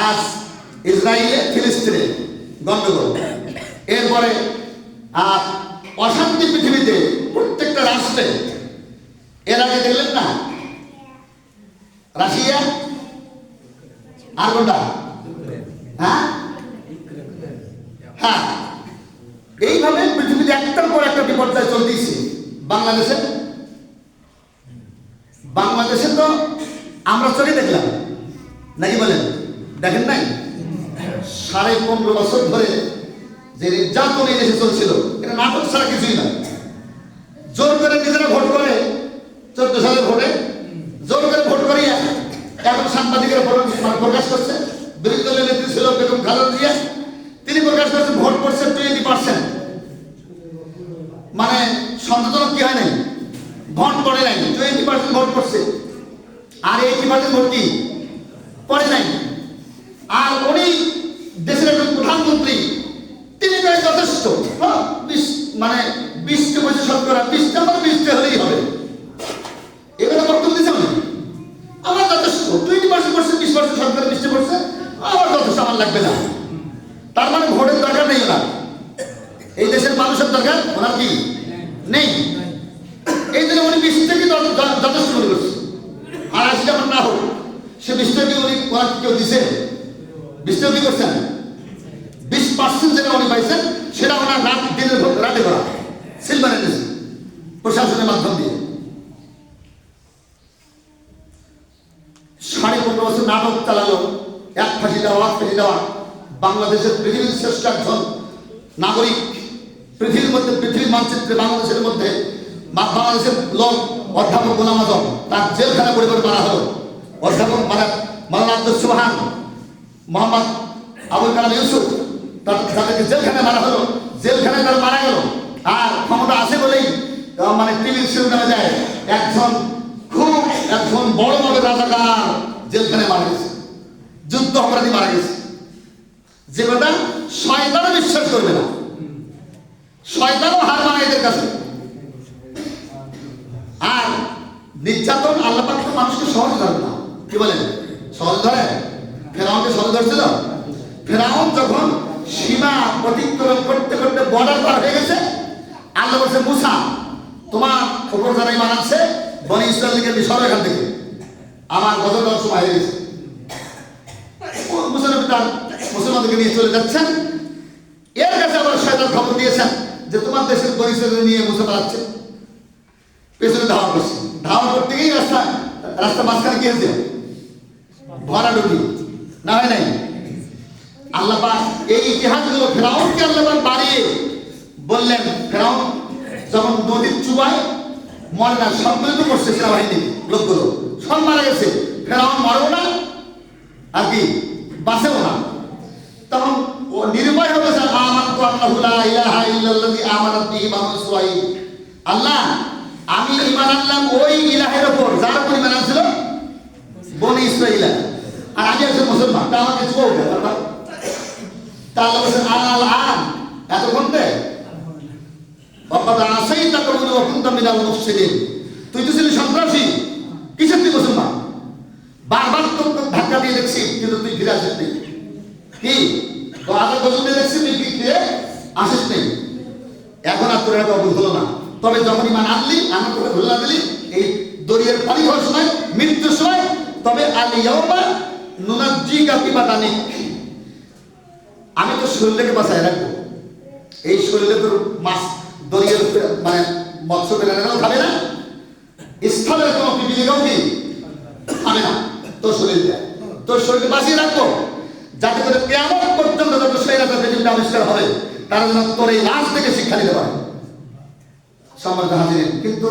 আজ ইসরায়েলে ফিলিস্তিনে গন্ডগোল, এরপরে আর অশান্তি পৃথিবীতে প্রত্যেকটা রাষ্ট্রে। এর আগে দেখলেন না রাশিয়া আর কোনটা, হ্যাঁ হ্যাঁ, এইভাবে পৃথিবীতে একটার পর একটা বিপর্যয় চলতেছে। বাংলাদেশে তো আমরা চলে দেখলাম নাকি বলেন, দেখেন নাই? 15.5 বছর ধরে যে নির্যাতন এই দেশে চলছিল, এটা নাটক ছাড়া কিছুই না। জোর করে নিজেরা ভোট করে, 14 সালের ভোটে জোর করে ভোট করিয়া এখন সাংবাদিকেরা প্রকাশ করছে। বিরোধী দলের নেত্রী ছিল বেগম খালেদা জিয়া, তিনি প্রকাশ করছেন ভোট পড়ছে 20%। মানে সন্তোষজনক কি হয় নাই, ভোট পড়ে নাই, 20% ভোট পড়ছে, আর 80% ভোট কি পড়ে নাই। আর উনি দেশের একজন প্রধানমন্ত্রী, তিনি প্রায় যথেষ্ট, মানে 20কে বছর শতকরা 20টা আমার 20টা হলেই হবে, এগুলো বক্তব্য দিচ্ছে উনি। আমার যথেষ্ট, 20% পড়ছে, 20% শতকরা 20টা পড়ছে, আমার যথেষ্ট, আমার লাগবে না। তার মানে ভোটের দরকার নেই ওনার, এই দেশের মানুষের দরকার ওনার কি নেই। এই জন্য উনি 20টাকে যথেষ্ট মনে করছে। আর 80টা আমার না হোক, সে 20টাকে উনি ওনার কেউ দিছে, 20টা কি করছেন, 20% যেটা উনি পাইছেন সেটা ওনার রাতে করা সিলভার এনেছে প্রশাসনের মাধ্যম দিয়ে। 15.5 বছর নাটক চালালো, এক ফাঁসি দেওয়া। বাংলাদেশের পৃথিবীর শ্রেষ্ঠ একজন নাগরিক, পৃথিবীর মানচিত্রে বাংলাদেশের মধ্যে বাংলাদেশের লোক অধ্যাপক গোলাম আজম, তার জেলখানা পরিবার মারা হলো। অধ্যাপক মাওলানা আব্দুল সুবহান, মোহাম্মদ আবুল কালাম ইউসুফ, তাদেরকে জেলখানায় মারা হলো, জেলখানায় তারা মারা গেল। আর ক্ষমতা আছে বলেই মানে টিভির শিরোনামে যায় একজন বড় মাপের রাজাকার জেলখানায় মারা গেছে, যুদ্ধ অপরাধী মারা গেছে। যে কথা শয়তানও বিশ্বাস করবে না, শয়তানও হার মানায় এদের কাছে। আর নির্যাতন আল্লাহ পাক তো মানুষকে সহজ ধরে না, কি বলেন, সহজ ধরে? ফেরাউনকে সহজ ধরছিল? ফেরাউন যখন সীমা অতিক্রম করতে করতে বর্ডার পার হয়ে গেছে, আল্লাহ বলছে মুসা, তোমার খবর যারাই মানাচ্ছে বনি ইসরায়েলকে সরো এখান থেকে, আমার গজব দেওয়ার সময় হয়ে গেছে। মুসলমানদেরকে নিয়ে চলে যাচ্ছেন, এর কাছে আবার শয়তান খবর দিয়েছেন যে তোমার দেশের বনি ইসরায়েল নিয়ে মুসা পালাচ্ছে, পেছনে ধাওয়া করছে। ধাওয়া করতে গিয়ে রাস্তা মাঝখানে গিয়েছে ভরা ডুবি না, হয় নাই? আল্লাহ পাক এই ইতিহাসগুলো ফেরাউনকে আল্লাহ পাক বাড়িয়ে বললেন, ফেরাউন যখন নদীর চুবায় মরে না, সবগুলো তো করছে সেনাবাহিনী লোকগুলো, সব মারা গেছে, ফেরাউন মরেও না আর কি বাঁচেও না। তখন ও নিরুপায় হবে, আল্লাহ আমি ঈমান আনলাম ওই ইলাহের উপর যার উপর ঈমান আনছিল বনি ইসরাঈল, আর আমি একজন মুসলমান, তা আমাকে চুবাও। তাহলে বলছেন আল-আন, এতক্ষণ তুই তো ছিলি সন্ত্রাসী, কিসের তুই মুসলমান? বারবার তো ধাক্কা দিয়ে দেখছি, কিন্তু তুই ফিরে আসিস নেই। কি আগে গজল দিয়ে দেখছি, তুই ফিরে আসিস নেই। এখন আর তোর একটা অবুঝ হলো না। তবে যখন ইমান আনলি, আমার তোকে ধরে দিলি এই দরিয়ার পানি হওয়ার সময়, মৃত্যুর সময়, তবে আলিয়াউমা নুনাজ্জিকা বিবাদানিক, আমি তো শরীরটাকে বাঁচায় রাখবো। এই শরীরে তোর মাছ দরিয়ার মানে মৎস্য প্রাণীরাও খাবে না, স্থলের কোনো বিবিধিকাও কি খাবে না, তোর শরীরকে বাঁচিয়ে রাখবো, যাতে করে কিয়ামত পর্যন্ত যত শরীরটা পৃথিবীতে আবিষ্কার হবে তারা যেন তোর এই লাশ থেকে শিক্ষা নিতে পারে। সম্মানিত হাজিরিন, কিন্তু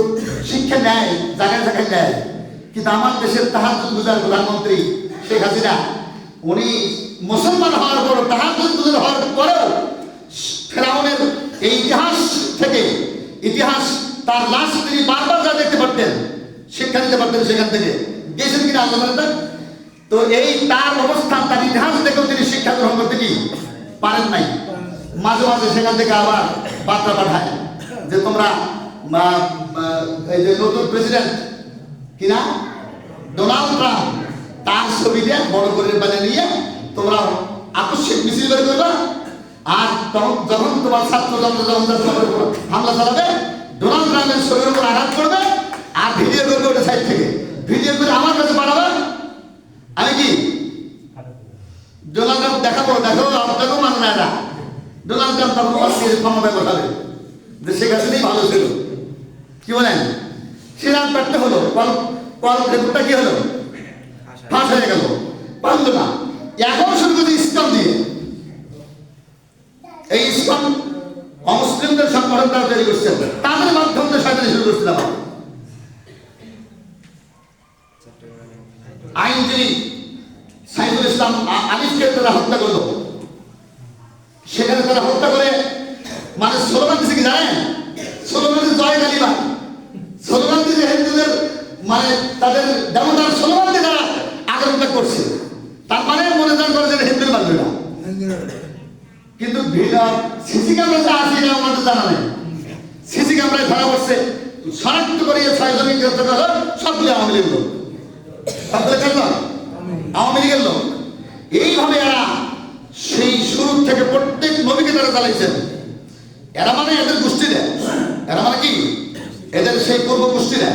শিক্ষা নেয় জায়গায় জায়গায় নেয়, কিন্তু আমার দেশের তাহাজ্জুদ গুজার প্রধানমন্ত্রী শেখ হাসিনা, উনি মুসলমান হওয়ার পর তাহাজ্জুদ গুজার হওয়ার পরেও ফেরাউনের এই ইতিহাস তার লাশ তিনি বারবার যা দেখতে পারতেন, শিক্ষা নিতে পারতেন, সেখান থেকে গেছেন কিনা আল্লাহ জানেন। তো এই তার অবস্থান, তার ইতিহাস থেকেও তিনি শিক্ষা গ্রহণ করতে কি পারেন নাই। মাঝে মাঝে সেখান থেকে আবার বার্তা পাঠায় যে তোমরা এই যে নতুন প্রেসিডেন্ট কিনা ডোনাল্ড ট্রাম্প, তার ছবিটা বড় করে বানিয়ে নিয়ে তোমরা আকস্মিক মিছিল বের করবা, আর তখন যখন তোমার ছাত্র হামলা চালাবে, ডোনাল্ড ট্রাম্পের শরীরের উপর আঘাত করবে, আর ভিডিও করবে ওটা সাইড থেকে, ভিডিও করে আমার কাছে পাঠাবে। আমি কি ডোনাল্ড ট্রাম্প দেখাবো আপনাকেও মানে না এটা। ডোনাল্ড ট্রাম্প তখন ক্ষমতায় বসাবে যে শেখ হাসিনাই ভালো ছিল। কি বলেন? সেরাম পেটটা হলো, কল রেকর্ডটা কি হলো? ফাঁস হয়ে গেল, পারল না। এখন শুরু করছে ইসলাম দিয়ে। এই ইসলাম অমুসলিমদের সংগঠন তারা তৈরি করছে, তাদের মাধ্যমে শয়তানি শুরু করছিল। আইনজীবী সাইদুল ইসলাম আলিফকে তারা হত্যা করলো। সেখানে তারা হত্যা করে মানে স্লোগান দিচ্ছে কি জানেন? স্লোগান দিচ্ছে জয় কালিমা, স্লোগান দিচ্ছে হিন্দুদের মানে তাদের দেবতার স্লোগান দিয়ে তারা আঘাতটা করছে। তার মানে মনে করে যে হিন্দুর মানবে না। কিন্তু সিসি ক্যামেরা আছে এটা আমাদের জানা নেই। সিসি ক্যামেরায় ধরা পড়ছে, শনাক্ত করে 6 জনকে গ্রেফতার করা হলো, সবগুলো আওয়ামী লীগের লোক, সবগুলো কেন আওয়ামী লীগের লোক। এইভাবে এরা সেই শুরু থেকে প্রত্যেক নবীকে তারা চালাইছেন। এরা মানে এদের গোষ্ঠীরা, এরা মানে কি এদের সেই পূর্ব গোষ্ঠীরা,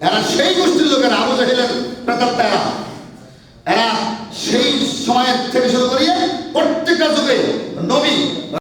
এরা সেই গোষ্ঠীর লোকেরা, আবু জাহেলের প্রেতাত্মা এরা। এরা সেই সময়ের থেকে শুরু করিয়ে প্রত্যেকটা যুগে নবী